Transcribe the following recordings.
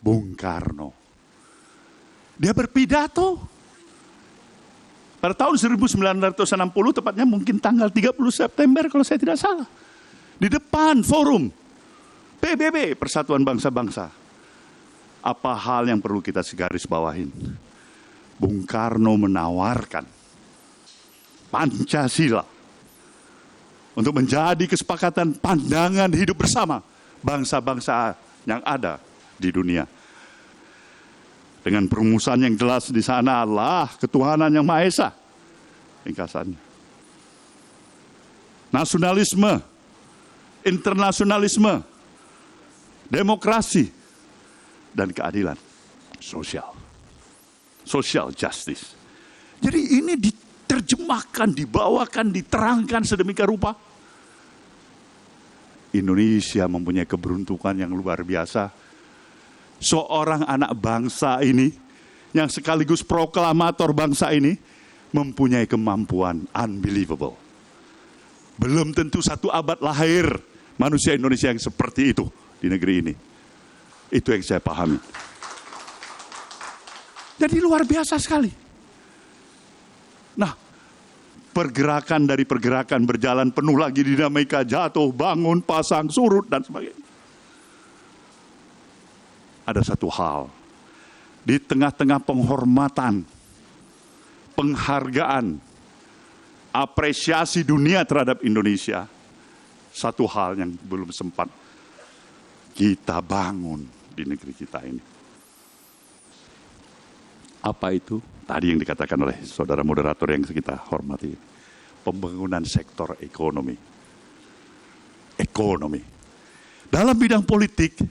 Bung Karno. Dia berpidato pada tahun 1960, tepatnya mungkin tanggal 30 September kalau saya tidak salah. Di depan forum PBB, Persatuan Bangsa-Bangsa. Apa hal yang perlu kita segaris bawahin? Bung Karno menawarkan Pancasila untuk menjadi kesepakatan pandangan hidup bersama bangsa-bangsa yang ada di dunia. Dengan perumusan yang jelas di sana adalah ketuhanan yang Maha Esa. Ringkasannya. Nasionalisme, internasionalisme, demokrasi, dan keadilan sosial. Social justice. Jadi ini diterjemahkan, dibawakan, diterangkan sedemikian rupa. Indonesia mempunyai keberuntungan yang luar biasa. Seorang anak bangsa ini, yang sekaligus proklamator bangsa ini, mempunyai kemampuan unbelievable. Belum tentu satu abad lahir manusia Indonesia yang seperti itu di negeri ini. Itu yang saya pahami. Jadi luar biasa sekali. Nah, pergerakan dari pergerakan berjalan penuh lagi dinamika, jatuh, bangun, pasang, surut, dan sebagainya. Ada satu hal, di tengah-tengah penghormatan, penghargaan, apresiasi dunia terhadap Indonesia, satu hal yang belum sempat kita bangun di negeri kita ini. Apa itu? Tadi yang dikatakan oleh saudara moderator yang kita hormati. Pembangunan sektor ekonomi. Ekonomi. Dalam bidang politik,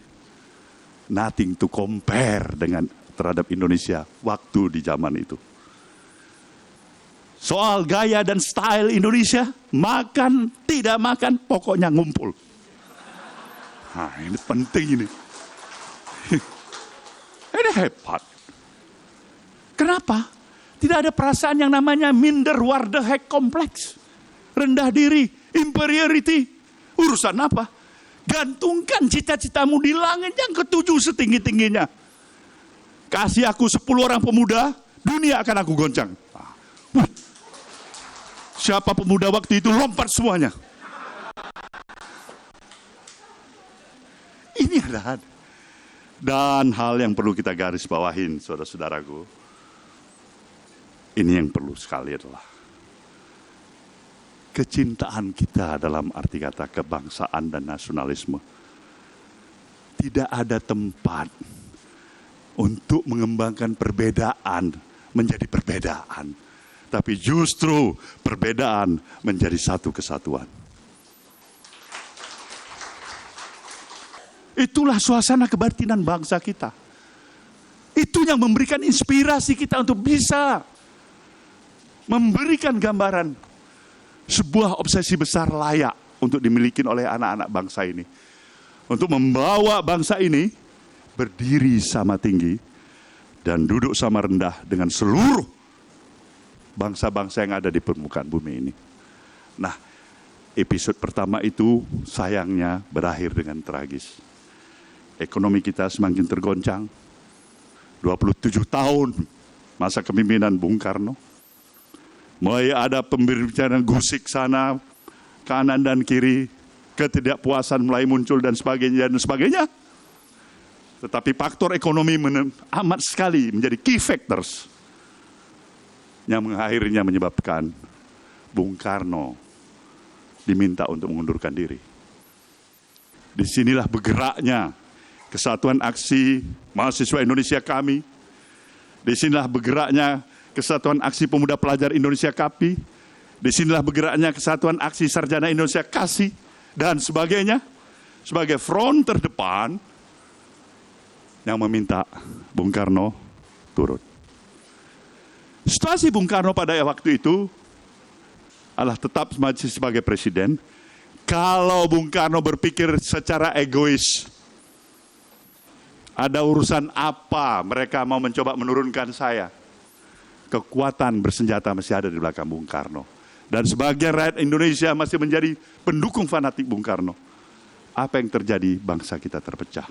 nothing to compare dengan terhadap Indonesia waktu di zaman itu. Soal gaya dan style Indonesia, makan, tidak makan, pokoknya ngumpul. Nah, ini penting ini. Ini hebat. Kenapa? Tidak ada perasaan yang namanya minderwaardigheid kompleks. Rendah diri, inferiority. Urusan apa? Gantungkan cita-citamu di langit yang ketujuh setinggi-tingginya. Kasih aku 10 orang pemuda, dunia akan aku goncang. Siapa pemuda waktu itu lompat semuanya. Ini adalah. Dan hal yang perlu kita garis bawahin, saudara-saudaraku. Ini yang perlu sekali adalah kecintaan kita dalam arti kata kebangsaan dan nasionalisme. Tidak ada tempat untuk mengembangkan perbedaan menjadi perbedaan. Tapi justru perbedaan menjadi satu kesatuan. Itulah suasana kebatinan bangsa kita. Itu yang memberikan inspirasi kita untuk bisa memberikan gambaran sebuah obsesi besar layak untuk dimiliki oleh anak-anak bangsa ini. Untuk membawa bangsa ini berdiri sama tinggi dan duduk sama rendah dengan seluruh bangsa-bangsa yang ada di permukaan bumi ini. Nah, episode pertama itu sayangnya berakhir dengan tragis. Ekonomi kita semakin tergoncang. 27 tahun masa kepemimpinan Bung Karno. Mulai ada pembicaraan gusik sana, kanan dan kiri, ketidakpuasan mulai muncul dan sebagainya. Tetapi faktor ekonomi amat sekali menjadi key factors yang akhirnya menyebabkan Bung Karno diminta untuk mengundurkan diri. Disinilah bergeraknya Kesatuan Aksi Mahasiswa Indonesia kami. Disinilah bergeraknya Kesatuan Aksi Pemuda Pelajar Indonesia KAPI. Disinilah bergeraknya Kesatuan Aksi Sarjana Indonesia KASI dan sebagainya. Sebagai front terdepan yang meminta Bung Karno turun. Situasi Bung Karno pada waktu itu adalah tetap masih sebagai presiden. Kalau Bung Karno berpikir secara egois, ada urusan apa mereka mau mencoba menurunkan saya? Kekuatan bersenjata masih ada di belakang Bung Karno. Dan sebagian rakyat Indonesia masih menjadi pendukung fanatik Bung Karno. Apa yang terjadi? Bangsa kita terpecah.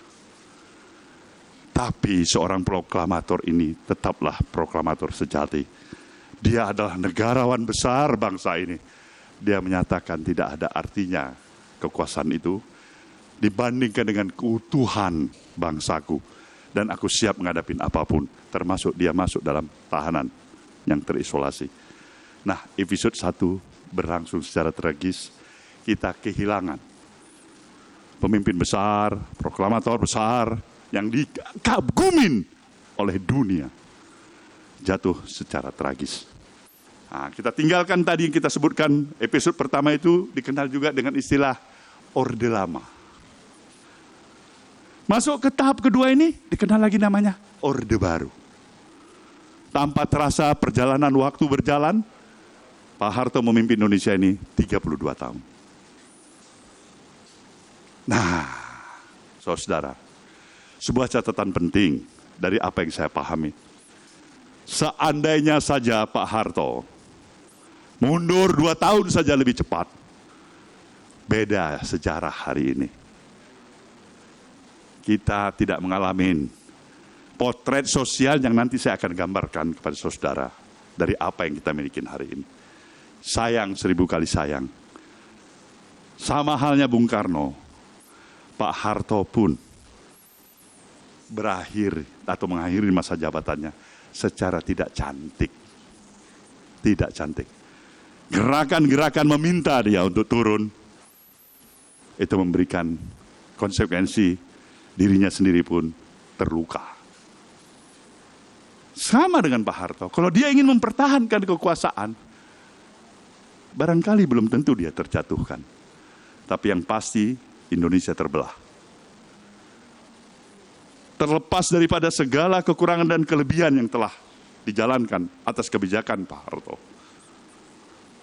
Tapi seorang proklamator ini tetaplah proklamator sejati. Dia adalah negarawan besar bangsa ini. Dia menyatakan tidak ada artinya kekuasaan itu dibandingkan dengan keutuhan bangsaku. Dan aku siap menghadapi apapun, termasuk dia masuk dalam tahanan yang terisolasi. Nah, episode 1 berlangsung secara tragis. Kita kehilangan pemimpin besar, proklamator besar, yang dikagumin oleh dunia, jatuh secara tragis. Nah, kita tinggalkan tadi yang kita sebutkan, episode pertama itu dikenal juga dengan istilah Orde Lama. Masuk ke tahap kedua ini, dikenal lagi namanya Orde Baru. Tanpa terasa perjalanan waktu berjalan, Pak Harto memimpin Indonesia ini 32 tahun. Nah, saudara, sebuah catatan penting dari apa yang saya pahami. Seandainya saja Pak Harto mundur 2 tahun saja lebih cepat, beda sejarah hari ini. Kita tidak mengalami potret sosial yang nanti saya akan gambarkan kepada saudara dari apa yang kita miliki hari ini. Sayang, 1000 kali sayang. Sama halnya Bung Karno, Pak Harto pun berakhir atau mengakhiri masa jabatannya secara tidak cantik. Tidak cantik. Gerakan-gerakan meminta dia untuk turun, itu memberikan konsekuensi dirinya sendiri pun terluka. Sama dengan Pak Harto, kalau dia ingin mempertahankan kekuasaan, barangkali belum tentu dia terjatuhkan. Tapi yang pasti Indonesia terbelah. Terlepas daripada segala kekurangan dan kelebihan yang telah dijalankan atas kebijakan Pak Harto.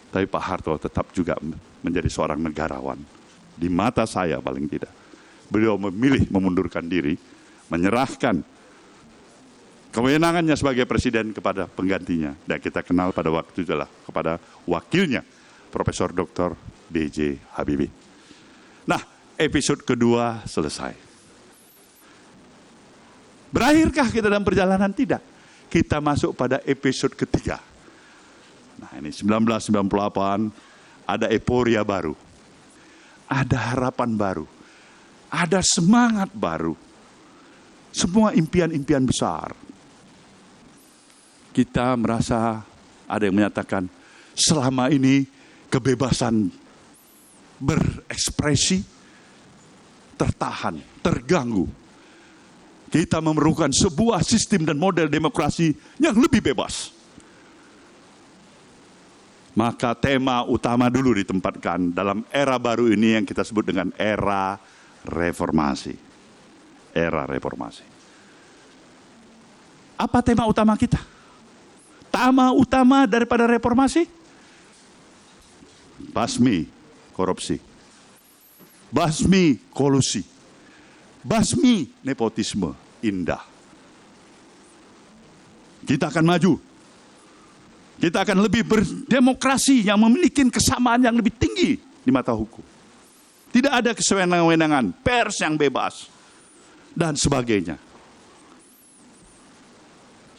Tapi Pak Harto tetap juga menjadi seorang negarawan. Di mata saya paling tidak. Beliau memilih memundurkan diri, menyerahkan kewenangannya sebagai presiden kepada penggantinya. Dan kita kenal pada waktu itu adalah kepada wakilnya, Profesor Dr. B.J. Habibie. Nah, episode kedua selesai. Berakhirkah kita dalam perjalanan? Tidak. Kita masuk pada episode ketiga. Nah, ini 1998, ada euforia baru. Ada harapan baru. Ada semangat baru. Semua impian-impian besar. Kita merasa, ada yang menyatakan, selama ini kebebasan berekspresi tertahan, terganggu. Kita memerlukan sebuah sistem dan model demokrasi yang lebih bebas. Maka tema utama dulu ditempatkan dalam era baru ini yang kita sebut dengan era reformasi. Era reformasi. Apa tema utama kita? Tema utama daripada reformasi? Basmi korupsi. Basmi kolusi. Basmi nepotisme indah. Kita akan maju. Kita akan lebih berdemokrasi yang memiliki kesamaan yang lebih tinggi di mata hukum. Tidak ada kesewenang-wenangan, pers yang bebas, dan sebagainya.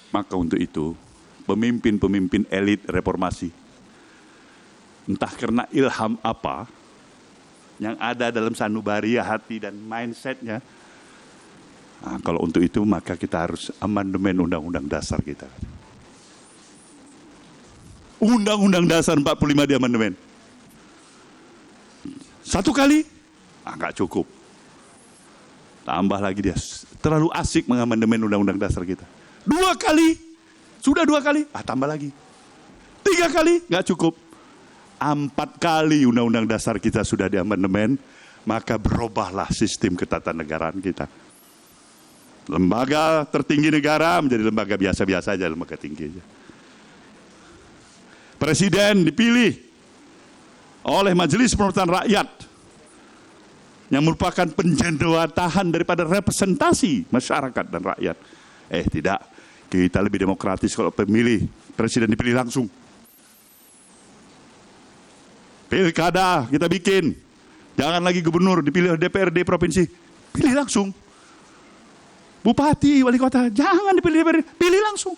Maka untuk itu, pemimpin-pemimpin elit reformasi, entah karena ilham apa yang ada dalam sanubari hati dan mindsetnya, nah, kalau untuk itu maka kita harus amandemen Undang-Undang Dasar kita. Undang-Undang Dasar 45 di amandemen. 1 kali, nggak cukup. Tambah lagi dia, terlalu asik mengamandemen Undang-Undang Dasar kita. 2 kali, sudah 2 kali, tambah lagi. 3 kali, nggak cukup. 4 kali Undang-Undang Dasar kita sudah diamandemen, maka berubahlah sistem ketatanegaraan kita. Lembaga tertinggi negara menjadi lembaga biasa-biasa aja, lembaga tinggi aja. Presiden dipilih oleh Majelis Permusyawaratan Rakyat yang merupakan penjendewatahan daripada representasi masyarakat dan rakyat. Tidak, kita lebih demokratis kalau pemilih presiden dipilih langsung. Pilkada kita bikin, jangan lagi gubernur dipilih DPRD provinsi, pilih langsung. Bupati, wali kota, jangan dipilih, pilih langsung.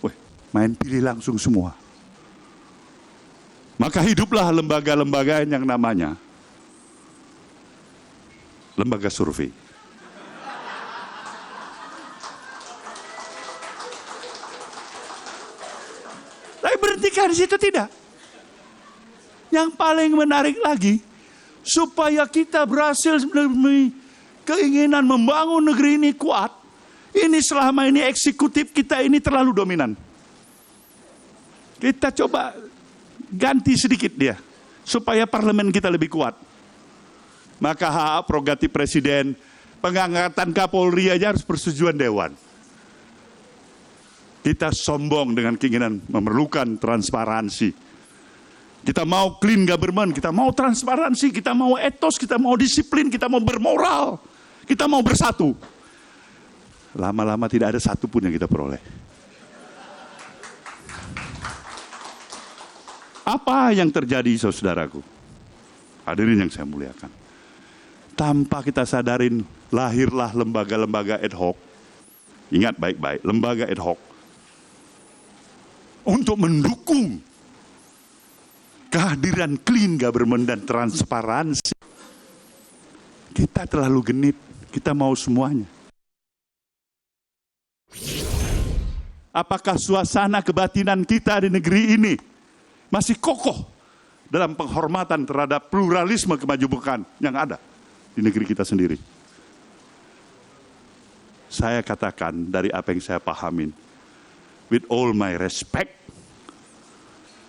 Wih, main pilih langsung semua. Maka hiduplah lembaga-lembaga yang namanya lembaga survei. Tapi berhentikan di situ tidak. Yang paling menarik lagi, supaya kita berhasil demi keinginan membangun negeri ini kuat, ini selama ini eksekutif kita ini terlalu dominan. Kita coba ganti sedikit dia, supaya parlemen kita lebih kuat. Maka hak prerogatif presiden, pengangkatan Kapolri aja harus persetujuan dewan. Kita sombong dengan keinginan memerlukan transparansi. Kita mau clean government, kita mau transparansi, kita mau etos, kita mau disiplin, kita mau bermoral, kita mau bersatu. Lama-lama tidak ada satupun yang kita peroleh. Apa yang terjadi, saudaraku? Hadirin yang saya muliakan. Tanpa kita sadarin, lahirlah lembaga-lembaga ad hoc. Ingat baik-baik, lembaga ad hoc. Untuk mendukung kehadiran clean government dan transparansi. Kita terlalu genit, kita mau semuanya. Apakah suasana kebatinan kita di negeri ini masih kokoh dalam penghormatan terhadap pluralisme kemajemukan yang ada di negeri kita sendiri? Saya katakan dari apa yang saya pahamin, with all my respect,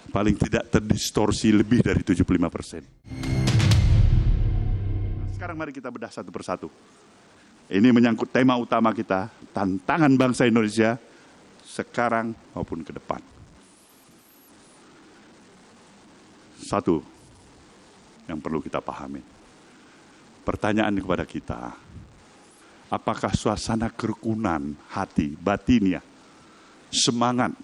paling tidak terdistorsi lebih dari 75%. Sekarang mari kita bedah satu persatu. Ini menyangkut tema utama kita, tantangan bangsa Indonesia sekarang maupun ke depan. Satu yang perlu kita pahami. Pertanyaan kepada kita, apakah suasana kerukunan hati, batinnya, semangat,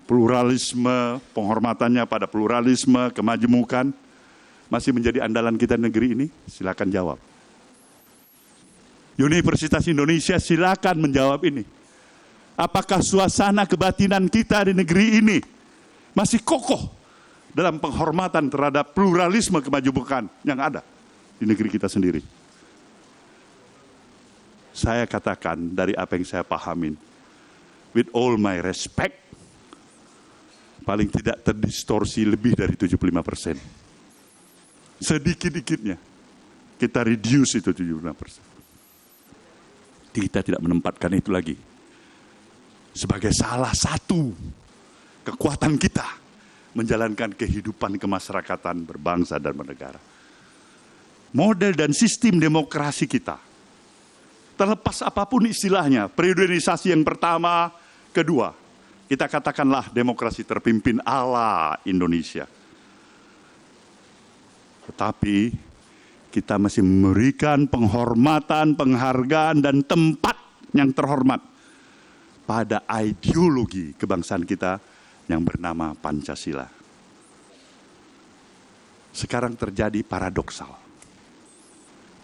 pluralisme, penghormatannya pada pluralisme, kemajemukan, masih menjadi andalan kita di negeri ini? Silakan jawab. Universitas Indonesia silakan menjawab ini. Apakah suasana kebatinan kita di negeri ini masih kokoh dalam penghormatan terhadap pluralisme kemajemukan yang ada di negeri kita sendiri? Saya katakan dari apa yang saya pahamin, with all my respect, paling tidak terdistorsi lebih dari 75%. Sedikit-dikitnya kita reduce itu 75%. Kita tidak menempatkan itu lagi sebagai salah satu kekuatan kita menjalankan kehidupan kemasyarakatan berbangsa dan bernegara. Model dan sistem demokrasi kita, terlepas apapun istilahnya, periodisasi yang pertama, kedua, kita katakanlah demokrasi terpimpin ala Indonesia. Tetapi kita masih memberikan penghormatan, penghargaan, dan tempat yang terhormat pada ideologi kebangsaan kita yang bernama Pancasila. Sekarang terjadi paradoksal.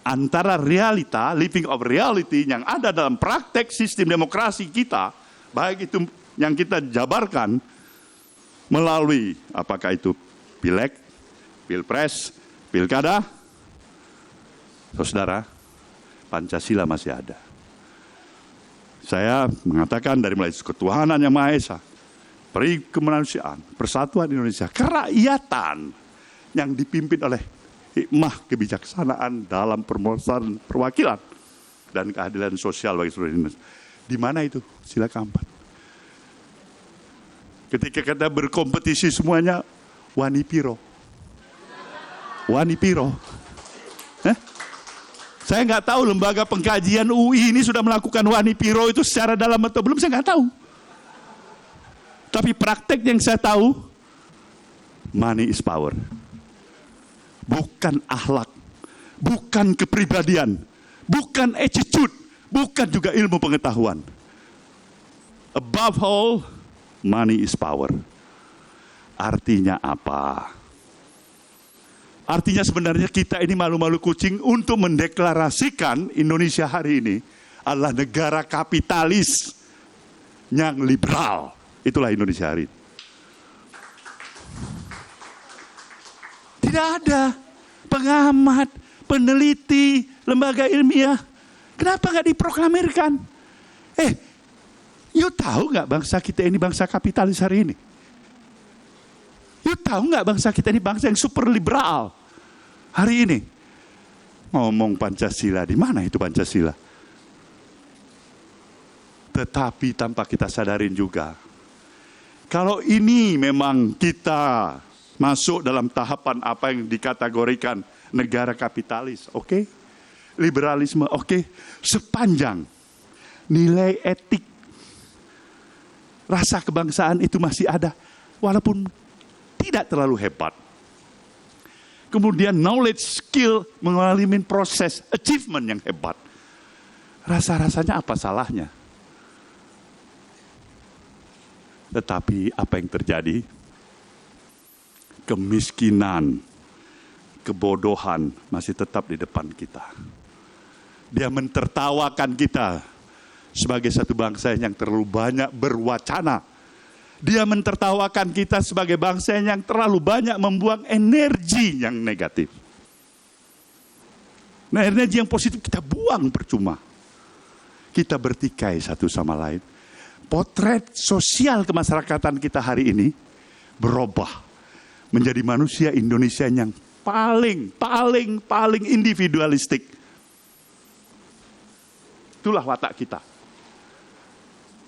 Antara realita, living of reality yang ada dalam praktek sistem demokrasi kita, baik itu yang kita jabarkan melalui apakah itu pileg, pilpres, pilkada, saudara, Pancasila masih ada. Saya mengatakan dari mulai ketuhanan yang Maha Esa, peri kemanusiaan, persatuan Indonesia, kerakyatan yang dipimpin oleh hikmah kebijaksanaan dalam permohonan perwakilan dan keadilan sosial bagi seluruh Indonesia. Di mana itu? Silakan. Ketika kita berkompetisi semuanya, wani piro. Wani piro. Saya nggak tahu lembaga pengkajian UI ini sudah melakukan wani piro itu secara dalam atau belum, saya nggak tahu. Tapi praktek yang saya tahu, money is power. Bukan akhlak, bukan kepribadian, bukan attitude, bukan juga ilmu pengetahuan. Above all, money is power. Artinya apa? Artinya sebenarnya kita ini malu-malu kucing untuk mendeklarasikan Indonesia hari ini adalah negara kapitalis yang liberal. Itulah Indonesia hari ini. Tidak ada pengamat, peneliti, lembaga ilmiah. Kenapa nggak diproklamirkan? You tahu nggak bangsa kita ini bangsa kapitalis hari ini? You tahu nggak bangsa kita ini bangsa yang super liberal hari ini? Ngomong Pancasila, di mana itu Pancasila? Tetapi tanpa kita sadarin juga, kalau ini memang kita masuk dalam tahapan apa yang dikategorikan negara kapitalis, oke? Liberalisme, oke? Sepanjang nilai etik, rasa kebangsaan itu masih ada, walaupun tidak terlalu hebat. Kemudian knowledge, skill, mengalami proses, achievement yang hebat. Rasa-rasanya apa salahnya? Tetapi apa yang terjadi? Kemiskinan, kebodohan masih tetap di depan kita. Dia mentertawakan kita sebagai satu bangsa yang terlalu banyak berwacana. Dia mentertawakan kita sebagai bangsa yang terlalu banyak membuang energi yang negatif. Nah, energi yang positif kita buang percuma. Kita bertikai satu sama lain. Potret sosial kemasyarakatan kita hari ini berubah menjadi manusia Indonesia yang paling individualistik. Itulah watak kita.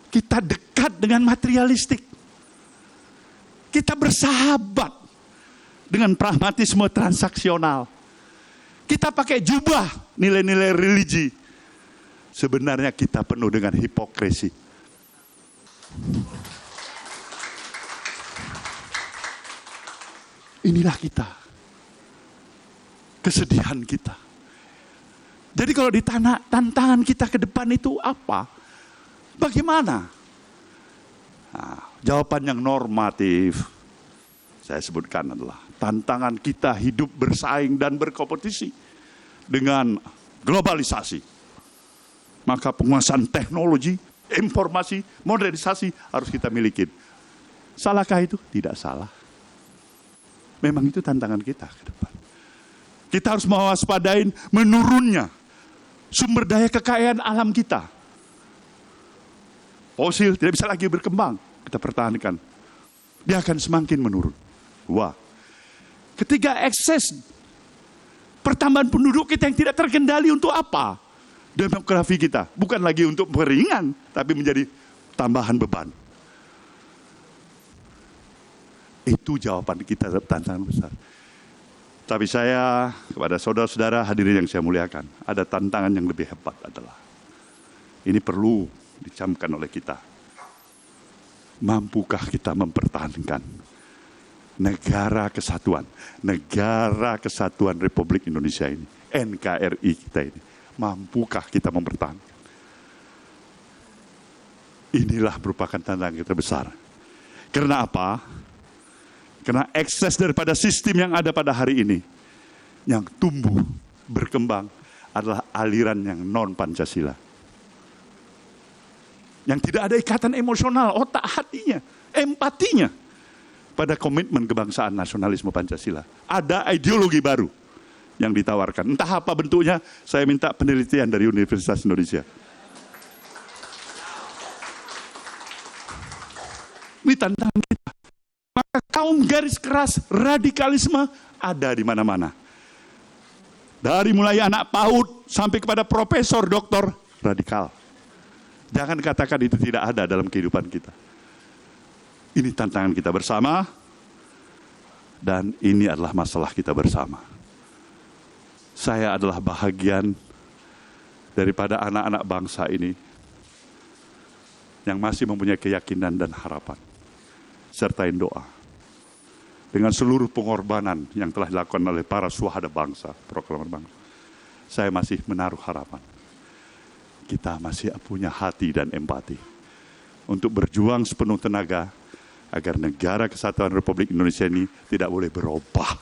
Kita dekat dengan materialistik. Kita bersahabat dengan pragmatisme transaksional. Kita pakai jubah nilai-nilai religi. Sebenarnya kita penuh dengan hipokrisi. Inilah kita. Kesedihan kita. Jadi kalau ditanya tantangan kita ke depan itu apa? Bagaimana? Nah, jawaban yang normatif saya sebutkan adalah tantangan kita hidup bersaing dan berkompetisi dengan globalisasi. Maka penguasaan teknologi, informasi, modernisasi harus kita miliki. Salahkah itu? Tidak salah. Memang itu tantangan kita ke depan. Kita harus mewaspadai menurunnya sumber daya kekayaan alam kita. Fosil tidak bisa lagi berkembang, kita pertahankan. Dia akan semakin menurun. Wah. Ketika ekses pertambahan penduduk kita yang tidak terkendali untuk apa? Demografi kita bukan lagi untuk meringan, tapi menjadi tambahan beban. Itu jawaban kita tantangan besar. Tapi saya kepada saudara-saudara hadirin yang saya muliakan, ada tantangan yang lebih hebat adalah ini perlu dicamkan oleh kita. Mampukah kita mempertahankan negara kesatuan Republik Indonesia ini, NKRI kita ini? Mampukah kita mempertahankan? Inilah merupakan tantangan kita besar. Karena apa? Karena ekses daripada sistem yang ada pada hari ini, yang tumbuh, berkembang, adalah aliran yang non-Pancasila. Yang tidak ada ikatan emosional, otak hatinya, empatinya, pada komitmen kebangsaan nasionalisme Pancasila. Ada ideologi baru yang ditawarkan. Entah apa bentuknya, saya minta penelitian dari Universitas Indonesia. Ini tantangan kita. Maka kaum garis keras radikalisme ada di mana-mana. Dari mulai anak PAUD sampai kepada profesor, doktor, radikal. Jangan katakan itu tidak ada dalam kehidupan kita. Ini tantangan kita bersama, dan ini adalah masalah kita bersama. Saya adalah bahagian daripada anak-anak bangsa ini yang masih mempunyai keyakinan dan harapan. Sertain doa. Dengan seluruh pengorbanan yang telah dilakukan oleh para syuhada bangsa, proklamator bangsa, saya masih menaruh harapan. Kita masih punya hati dan empati untuk berjuang sepenuh tenaga agar negara kesatuan Republik Indonesia ini tidak boleh berubah.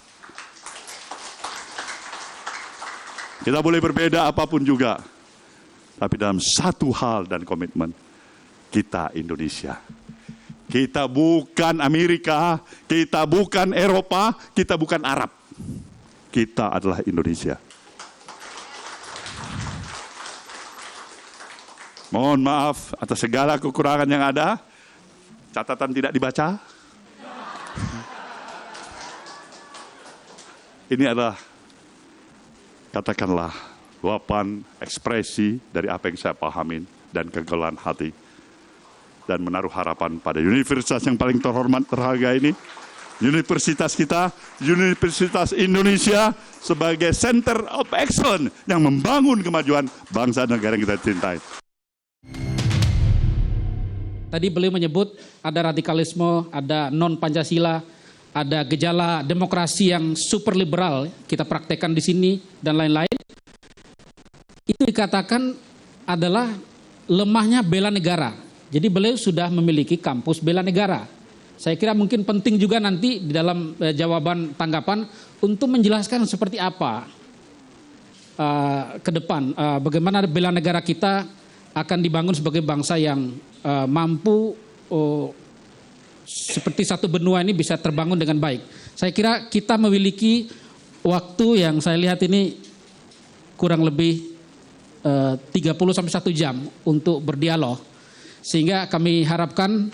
Kita boleh berbeda apapun juga, Tapi dalam satu hal dan komitmen, kita Indonesia. Kita bukan Amerika, kita bukan Eropa, kita bukan Arab. Kita adalah Indonesia. Mohon maaf atas segala kekurangan yang ada. Catatan tidak dibaca. Ini adalah, katakanlah, luapan ekspresi dari apa yang saya pahamin dan kegelan hati. Dan menaruh harapan pada universitas yang paling terhormat, terharga ini. Universitas kita, Universitas Indonesia sebagai Center of Excellence yang membangun kemajuan bangsa dan negara yang kita cintai. Tadi beliau menyebut ada radikalisme, ada non-Pancasila, ada gejala demokrasi yang super liberal kita praktekkan di sini dan lain-lain. Itu dikatakan adalah lemahnya bela negara. Jadi beliau sudah memiliki kampus bela negara. Saya kira mungkin penting juga nanti di dalam jawaban tanggapan untuk menjelaskan seperti apa ke depan bagaimana bela negara kita akan dibangun sebagai bangsa yang mampu seperti satu benua ini bisa terbangun dengan baik. Saya kira kita memiliki waktu yang saya lihat ini kurang lebih 30 sampai 1 jam untuk berdialog. Sehingga kami harapkan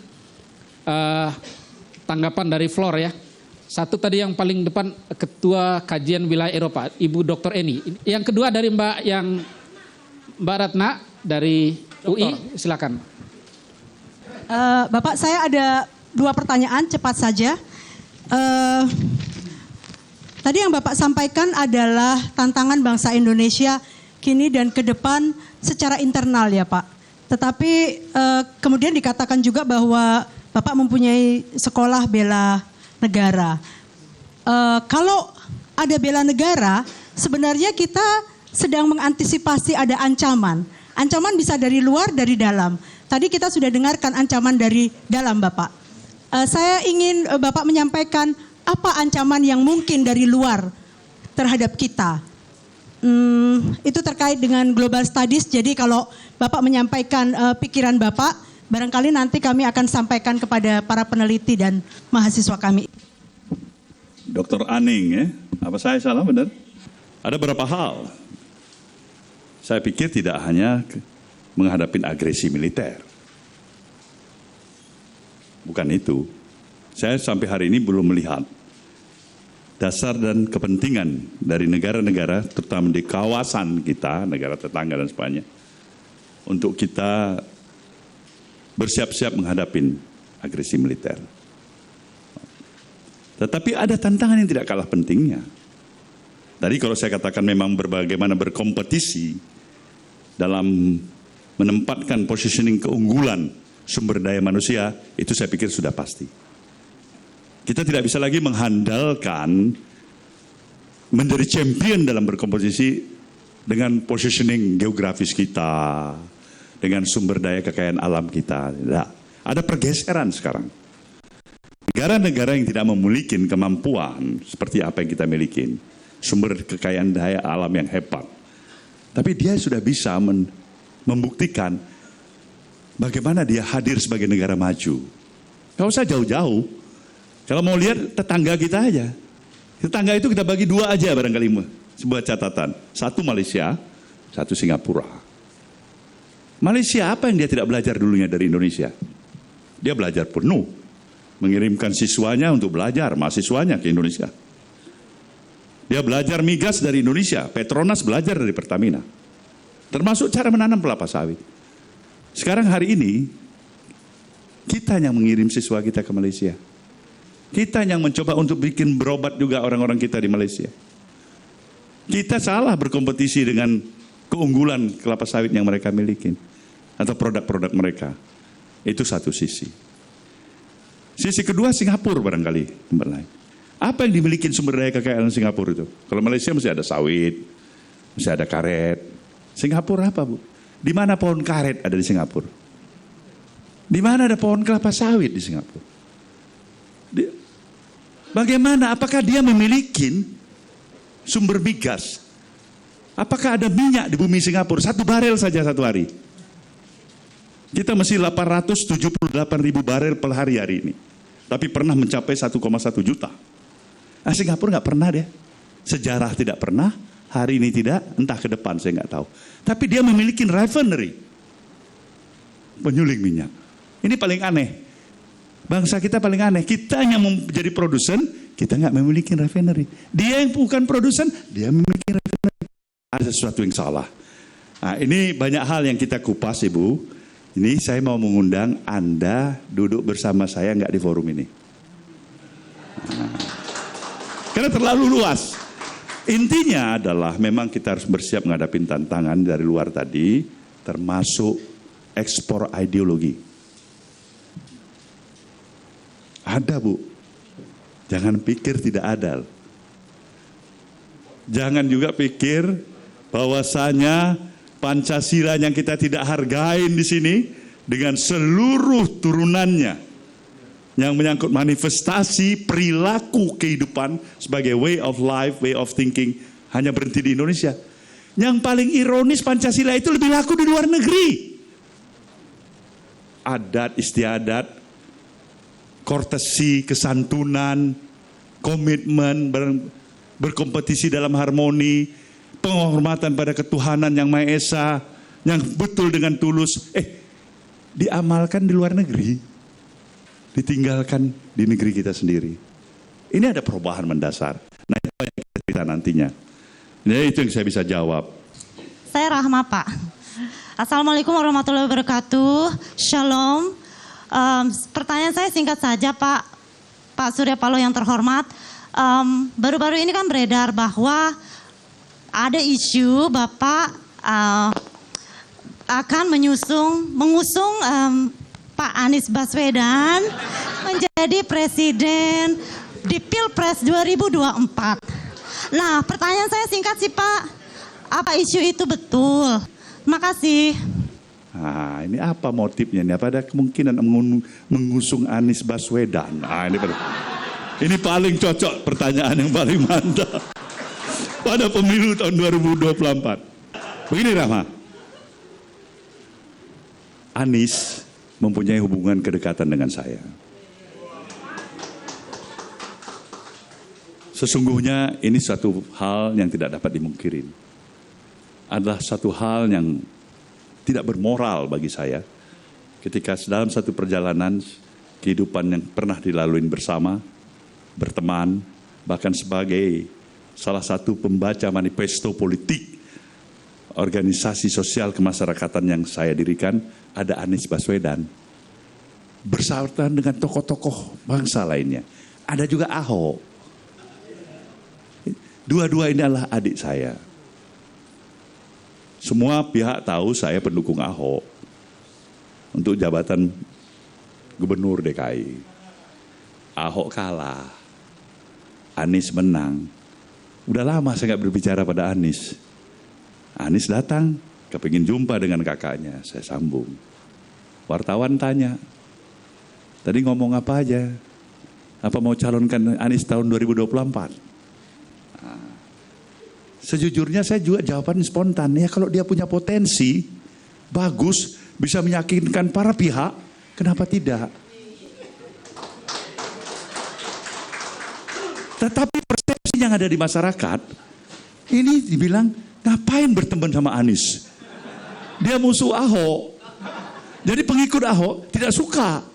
tanggapan dari Flor ya. Satu tadi yang paling depan, Ketua Kajian Wilayah Eropa, Ibu Dr. Eni. Yang kedua dari Mbak Ratna dari UI, silakan. Bapak, saya ada 2 pertanyaan cepat saja. Tadi yang Bapak sampaikan adalah tantangan bangsa Indonesia kini dan ke depan secara internal ya Pak. Tetapi kemudian dikatakan juga bahwa Bapak mempunyai sekolah bela negara. Kalau ada bela negara, sebenarnya kita sedang mengantisipasi ada ancaman. Ancaman bisa dari luar, dari dalam. Tadi kita sudah dengarkan ancaman dari dalam Bapak. Saya ingin Bapak menyampaikan apa ancaman yang mungkin dari luar terhadap kita. Itu terkait dengan global studies. Jadi kalau Bapak menyampaikan pikiran Bapak, barangkali nanti kami akan sampaikan kepada para peneliti dan mahasiswa kami. Dr. Aning ya, apa saya salah benar? Ada beberapa hal. Saya pikir tidak hanya menghadapi agresi militer. Bukan itu. Saya sampai hari ini belum melihat dasar dan kepentingan dari negara-negara, terutama di kawasan kita, negara tetangga dan sebagainya, untuk kita bersiap-siap menghadapi agresi militer. Tetapi ada tantangan yang tidak kalah pentingnya. Tadi kalau saya katakan memang bagaimana berkompetisi dalam menempatkan positioning keunggulan sumber daya manusia, itu saya pikir sudah pasti. Kita tidak bisa lagi mengandalkan menjadi champion dalam berkompetisi dengan positioning geografis kita, dengan sumber daya kekayaan alam kita. Tidak. Ada pergeseran sekarang. Negara-negara yang tidak memiliki kemampuan seperti apa yang kita miliki, sumber kekayaan daya alam yang hebat, tapi dia sudah bisa membuktikan bagaimana dia hadir sebagai negara maju. Kalau usah jauh-jauh. Kalau mau lihat tetangga kita aja. Tetangga itu kita bagi 2 aja barangkali. Sebuah catatan. 1 Malaysia, 1 Singapura. Malaysia apa yang dia tidak belajar dulunya dari Indonesia? Dia belajar penuh. Mengirimkan siswanya untuk belajar, mahasiswanya ke Indonesia. Dia belajar migas dari Indonesia. Petronas belajar dari Pertamina. Termasuk cara menanam kelapa sawit. Sekarang hari ini, kita yang mengirim siswa kita ke Malaysia. Kita yang mencoba untuk bikin berobat juga orang-orang kita di Malaysia. Kita salah berkompetisi dengan keunggulan kelapa sawit yang mereka miliki. Atau produk-produk mereka. Itu satu sisi. Sisi kedua Singapura barangkali. Tempat lain. Apa yang dimiliki sumber daya kekayaan Singapura itu? Kalau Malaysia mesti ada sawit. Mesti ada karet. Singapura apa Bu? Di mana pohon karet ada di Singapura? Di mana ada pohon kelapa sawit di Singapura? Bagaimana? Apakah dia memiliki sumber migas Apakah ada minyak di bumi Singapura? 1 barel saja satu hari. Kita masih 878.000 barel per hari ini. Tapi pernah mencapai 1,1 juta. Nah, Singapura nggak pernah deh. Sejarah tidak pernah, hari ini tidak, entah ke depan saya nggak tahu. Tapi dia memiliki refinery, penyuling minyak. Ini paling aneh. Bangsa kita paling aneh. Kita yang menjadi produsen, kita nggak memiliki refinery. Dia yang bukan produsen, dia memiliki refinery. Ada sesuatu yang salah. Nah, ini banyak hal yang kita kupas, Ibu. Ini saya mau mengundang Anda duduk bersama saya nggak di forum ini. Nah, karena terlalu luas. Intinya adalah memang kita harus bersiap menghadapi tantangan dari luar tadi, termasuk ekspor ideologi. Ada, Bu. Jangan pikir tidak ada. Jangan juga pikir bahwasanya Pancasila yang kita tidak hargain di sini dengan seluruh turunannya yang menyangkut manifestasi perilaku kehidupan sebagai way of life, way of thinking hanya berhenti di Indonesia. Yang paling ironis Pancasila itu lebih laku di luar negeri. Adat istiadat, kortesi, kesantunan, komitmen, berkompetisi dalam harmoni, penghormatan pada ketuhanan yang Maha Esa, yang betul dengan tulus, diamalkan di luar negeri, ditinggalkan di negeri kita sendiri. Ini ada perubahan mendasar. Nah, itu yang kita cerita nantinya. Nah, itu yang saya bisa jawab. Saya Rahma, Pak. Assalamualaikum warahmatullahi wabarakatuh. Shalom. Pertanyaan saya singkat saja, Pak Surya Paloh yang terhormat. Baru-baru ini kan beredar bahwa ada isu Bapak akan mengusung Pak Anies Baswedan menjadi presiden di Pilpres 2024. Nah, pertanyaan saya singkat sih, Pak. Apa isu itu betul? Terima kasih. Nah, ini apa motifnya? Ini apa ada kemungkinan mengusung Anies Baswedan? Nah, ini paling cocok pertanyaan yang paling mantap pada pemilu tahun 2024. Begini, Rahma. Anies mempunyai hubungan kedekatan dengan saya. Sesungguhnya ini suatu hal yang tidak dapat dimungkirin. Adalah satu hal yang tidak bermoral bagi saya. Ketika dalam satu perjalanan kehidupan yang pernah dilalui bersama, berteman, bahkan sebagai salah satu pembaca manifesto politik organisasi sosial kemasyarakatan yang saya dirikan, ada Anies Baswedan. Bersama dengan tokoh-tokoh bangsa lainnya. Ada juga Ahok. Dua-dua ini adalah adik saya. Semua pihak tahu saya pendukung Ahok untuk jabatan gubernur DKI. Ahok kalah, Anies menang. Udah lama saya nggak berbicara pada Anies. Anies datang, kepingin jumpa dengan kakaknya. Saya sambung. Wartawan tanya, tadi ngomong apa aja? Apa mau calonkan Anies tahun 2024? Nah, sejujurnya saya juga jawaban spontan. Ya kalau dia punya potensi, bagus, bisa meyakinkan para pihak, kenapa tidak? Tetapi persepsi yang ada di masyarakat, ini dibilang, ngapain berteman sama Anies? Dia musuh Ahok. Jadi pengikut Ahok tidak suka.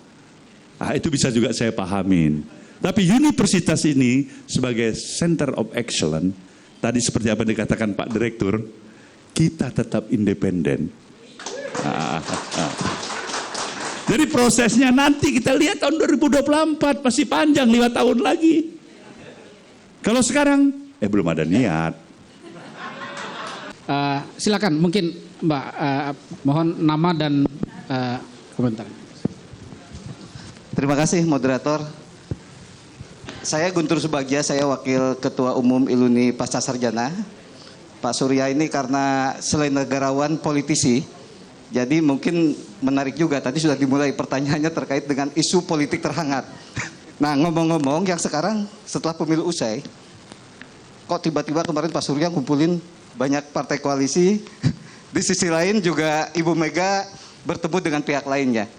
Nah, itu bisa juga saya pahamin. Tapi universitas ini sebagai center of excellence, tadi seperti apa yang dikatakan Pak Direktur, kita tetap independen. Jadi prosesnya nanti kita lihat tahun 2024, masih panjang 5 tahun lagi. Kalau sekarang, belum ada niat. Silakan, mungkin Mbak, mohon nama dan komentar. Terima kasih moderator. Saya Guntur Subagja, saya Wakil Ketua Umum Iluni Pasca Sarjana. Pak Surya ini karena selain negarawan politisi, jadi mungkin menarik juga, tadi sudah dimulai pertanyaannya terkait dengan isu politik terhangat. Nah, ngomong-ngomong yang sekarang setelah pemilu usai, kok tiba-tiba kemarin Pak Surya kumpulin banyak partai koalisi. Di sisi lain juga Ibu Mega bertemu dengan pihak lainnya.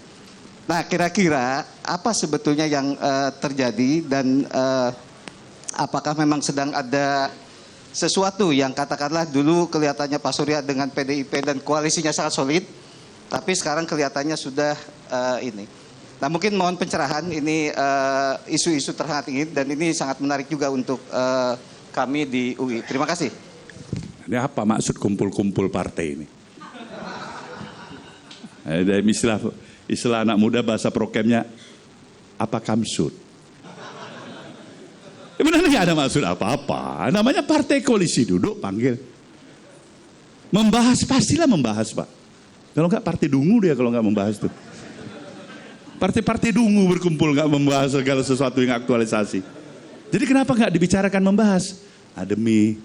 Nah, kira-kira apa sebetulnya yang terjadi dan apakah memang sedang ada sesuatu yang katakanlah dulu kelihatannya Pak Surya dengan PDIP dan koalisinya sangat solid, tapi sekarang kelihatannya sudah ini. Nah, mungkin mohon pencerahan, ini isu-isu terhangat ini dan ini sangat menarik juga untuk kami di UI. Terima kasih. Ini apa maksud kumpul-kumpul partai ini? Ada istilah anak muda bahasa prokemnya apa kamsud? Sebenarnya nggak ada maksud apa-apa. Namanya partai koalisi, duduk panggil. Membahas, pastilah membahas, Pak. Kalau nggak partai dungu dia kalau nggak membahas tuh. Partai-partai dungu berkumpul nggak membahas segala sesuatu yang aktualisasi. Jadi kenapa nggak dibicarakan membahas? Demi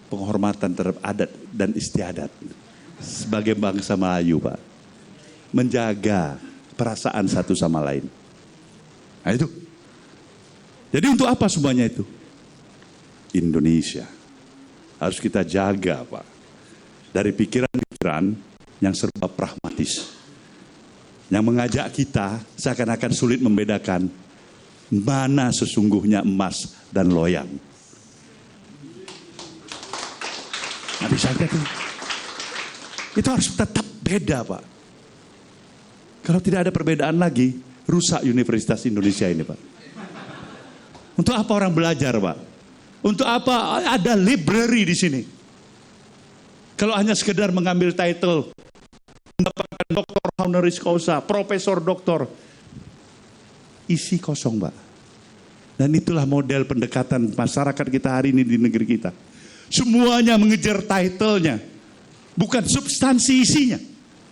penghormatan terhadap adat dan istiadat sebagai bangsa Melayu, Pak. Menjaga perasaan satu sama lain. Nah itu. Jadi untuk apa semuanya itu? Indonesia. Harus kita jaga, Pak. Dari pikiran-pikiran yang serba pragmatis. Yang mengajak kita seakan-akan sulit membedakan mana sesungguhnya emas dan loyang. Nggak bisa gitu. Itu harus tetap beda, Pak. Kalau tidak ada perbedaan lagi, rusak Universitas Indonesia ini, Pak. Untuk apa orang belajar, Pak? Untuk apa ada library di sini? Kalau hanya sekedar mengambil title, mendapatkan doktor honoris causa, profesor doktor, isi kosong, Pak. Dan itulah model pendekatan masyarakat kita hari ini di negeri kita. Semuanya mengejar title-nya, bukan substansi isinya.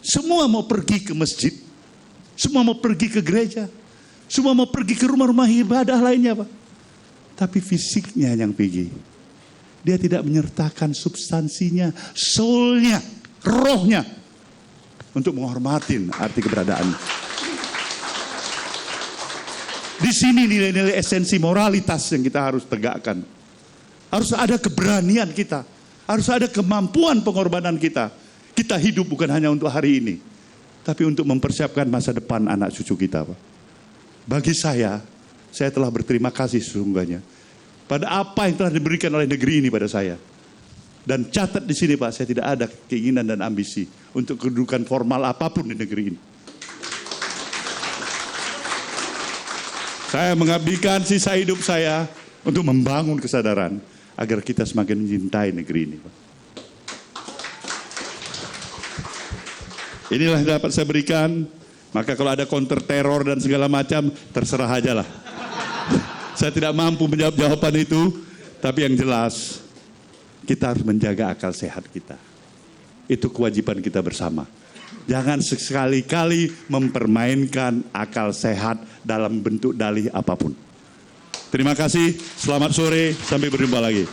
Semua mau pergi ke masjid, semua mau pergi ke gereja, semua mau pergi ke rumah-rumah ibadah lainnya, Pak. Tapi fisiknya yang pergi. Dia tidak menyertakan substansinya, soulnya, rohnya, untuk menghormatin arti keberadaan. Di sini nilai-nilai esensi moralitas yang kita harus tegakkan. Harus ada keberanian kita. Harus ada kemampuan pengorbanan kita. Kita hidup bukan hanya untuk hari ini, tapi untuk mempersiapkan masa depan anak cucu kita, Pak. Bagi saya telah berterima kasih sesungguhnya pada apa yang telah diberikan oleh negeri ini pada saya. Dan catat di sini, Pak, saya tidak ada keinginan dan ambisi untuk kedudukan formal apapun di negeri ini. Saya mengabdikan sisa hidup saya untuk membangun kesadaran agar kita semakin mencintai negeri ini, Pak. Inilah yang dapat saya berikan. Maka kalau ada counter teror dan segala macam, terserah aja lah. Saya tidak mampu menjawab jawaban itu, tapi yang jelas kita harus menjaga akal sehat kita. Itu kewajiban kita bersama. Jangan sekali-kali mempermainkan akal sehat dalam bentuk dalih apapun. Terima kasih, selamat sore, sampai berjumpa lagi.